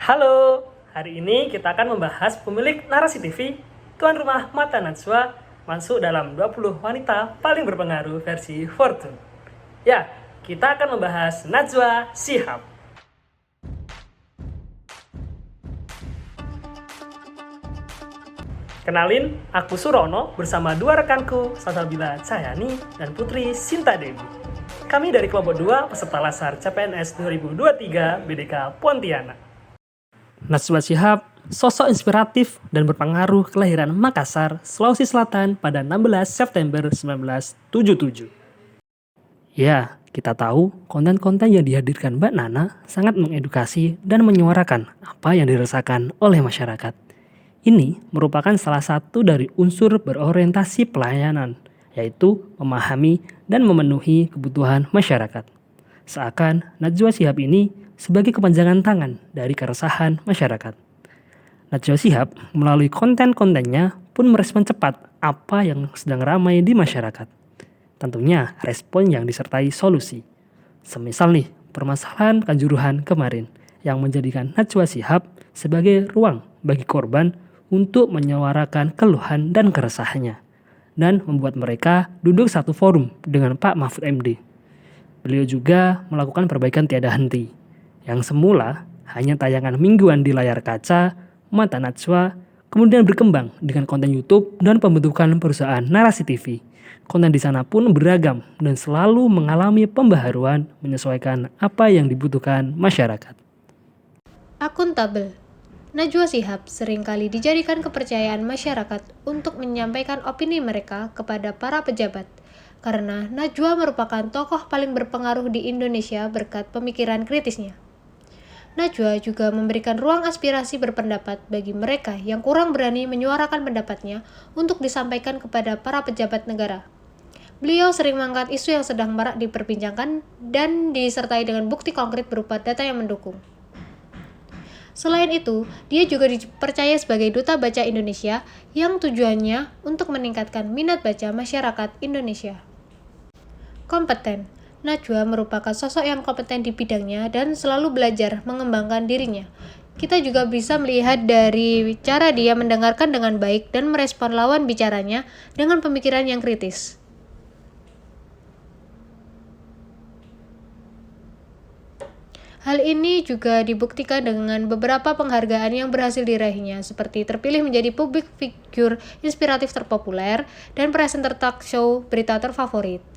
Halo, hari ini kita akan membahas pemilik narasi TV, tuan rumah Mata Najwa, masuk dalam 20 wanita paling berpengaruh versi Fortune. Ya, kita akan membahas Najwa Shihab. Kenalin, aku Surono bersama dua rekanku, Salsabila Cahyani dan Putri Sinta Dewi. Kami dari kelompok 2 peserta Lasar CPNS 2023 BDK Pontianak. Najwa Shihab, sosok inspiratif dan berpengaruh kelahiran Makassar, Sulawesi Selatan pada 16 September 1977. Ya, kita tahu konten-konten yang dihadirkan Mbak Nana sangat mengedukasi dan menyuarakan apa yang dirasakan oleh masyarakat. Ini merupakan salah satu dari unsur berorientasi pelayanan, yaitu memahami dan memenuhi kebutuhan masyarakat. Seakan Najwa Shihab ini sebagai kepanjangan tangan dari keresahan masyarakat. Najwa Shihab melalui konten-kontennya pun merespon cepat apa yang sedang ramai di masyarakat. Tentunya respon yang disertai solusi. Semisal nih, permasalahan Kanjuruhan kemarin yang menjadikan Najwa Shihab sebagai ruang bagi korban untuk menyuarakan keluhan dan keresahannya dan membuat mereka duduk satu forum dengan Pak Mahfud MD. Beliau juga melakukan perbaikan tiada henti, yang semula hanya tayangan mingguan di layar kaca, Mata Najwa, kemudian berkembang dengan konten YouTube dan pembentukan perusahaan narasi TV. Konten di sana pun beragam dan selalu mengalami pembaharuan menyesuaikan apa yang dibutuhkan masyarakat. Akuntabel. Najwa Shihab seringkali dijadikan kepercayaan masyarakat untuk menyampaikan opini mereka kepada para pejabat. Karena Najwa merupakan tokoh paling berpengaruh di Indonesia berkat pemikiran kritisnya. Najwa juga memberikan ruang aspirasi berpendapat bagi mereka yang kurang berani menyuarakan pendapatnya untuk disampaikan kepada para pejabat negara. Beliau sering mengangkat isu yang sedang marak diperbincangkan dan disertai dengan bukti konkret berupa data yang mendukung. Selain itu, dia juga dipercaya sebagai Duta Baca Indonesia yang tujuannya untuk meningkatkan minat baca masyarakat Indonesia. Kompeten. Najwa merupakan sosok yang kompeten di bidangnya dan selalu belajar mengembangkan dirinya. Kita juga bisa melihat dari cara dia mendengarkan dengan baik dan merespon lawan bicaranya dengan pemikiran yang kritis. Hal ini juga dibuktikan dengan beberapa penghargaan yang berhasil diraihnya, seperti terpilih menjadi public figure inspiratif terpopuler dan presenter talk show berita terfavorit.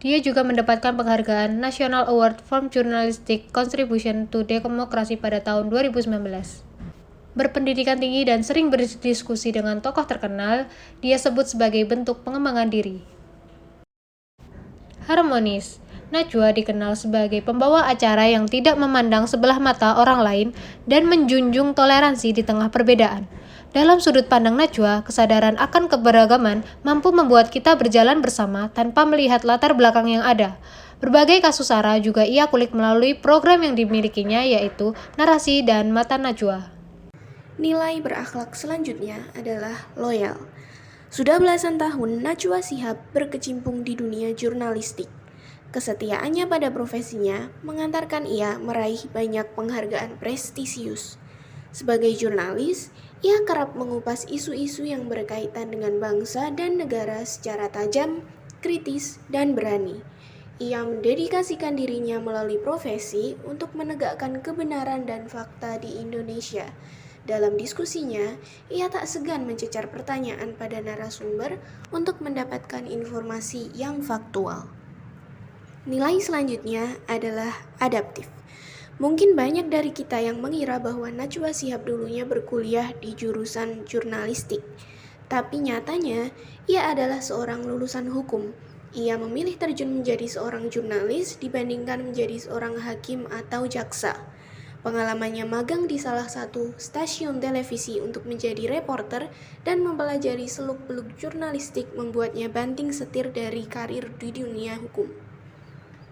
Dia juga mendapatkan penghargaan National Award for Journalistic Contribution to Democracy pada tahun 2019. Berpendidikan tinggi dan sering berdiskusi dengan tokoh terkenal, dia sebut sebagai bentuk pengembangan diri. Harmonis. Najwa dikenal sebagai pembawa acara yang tidak memandang sebelah mata orang lain dan menjunjung toleransi di tengah perbedaan. Dalam sudut pandang Najwa, kesadaran akan keberagaman mampu membuat kita berjalan bersama tanpa melihat latar belakang yang ada. Berbagai kasus SARA juga ia kulik melalui program yang dimilikinya, yaitu Narasi dan Mata Najwa. Nilai berakhlak selanjutnya adalah loyal. Sudah belasan tahun Najwa Shihab berkecimpung di dunia jurnalistik. Kesetiaannya pada profesinya mengantarkan ia meraih banyak penghargaan prestisius. Sebagai jurnalis, ia kerap mengupas isu-isu yang berkaitan dengan bangsa dan negara secara tajam, kritis, dan berani. Ia mendedikasikan dirinya melalui profesi untuk menegakkan kebenaran dan fakta di Indonesia. Dalam diskusinya, ia tak segan mencecar pertanyaan pada narasumber untuk mendapatkan informasi yang faktual. Nilai selanjutnya adalah adaptif. Mungkin banyak dari kita yang mengira bahwa Najwa Shihab dulunya berkuliah di jurusan jurnalistik. Tapi nyatanya, ia adalah seorang lulusan hukum. Ia memilih terjun menjadi seorang jurnalis dibandingkan menjadi seorang hakim atau jaksa. Pengalamannya magang di salah satu stasiun televisi untuk menjadi reporter dan mempelajari seluk-beluk jurnalistik membuatnya banting setir dari karir di dunia hukum.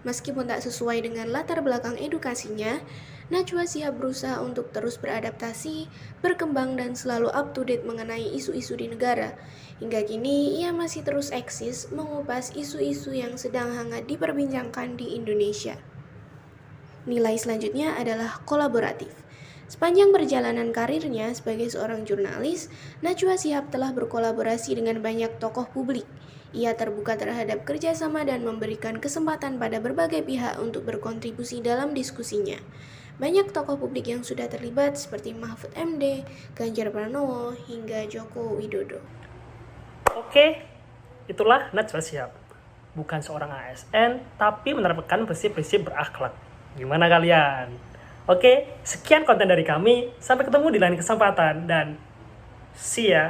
Meskipun tak sesuai dengan latar belakang edukasinya, Najwa Shihab berusaha untuk terus beradaptasi, berkembang dan selalu up to date mengenai isu-isu di negara. Hingga kini ia masih terus eksis mengupas isu-isu yang sedang hangat diperbincangkan di Indonesia. Nilai selanjutnya adalah kolaboratif. Sepanjang perjalanan karirnya sebagai seorang jurnalis, Najwa Shihab telah berkolaborasi dengan banyak tokoh publik. Ia terbuka terhadap kerjasama dan memberikan kesempatan pada berbagai pihak untuk berkontribusi dalam diskusinya. Banyak tokoh publik yang sudah terlibat seperti Mahfud MD, Ganjar Pranowo, hingga Joko Widodo. Oke, itulah Najwa Shihab. Bukan seorang ASN, tapi menerapkan prinsip-prinsip berakhlak. Gimana kalian? Oke, sekian konten dari kami. Sampai ketemu di lain kesempatan dan see ya.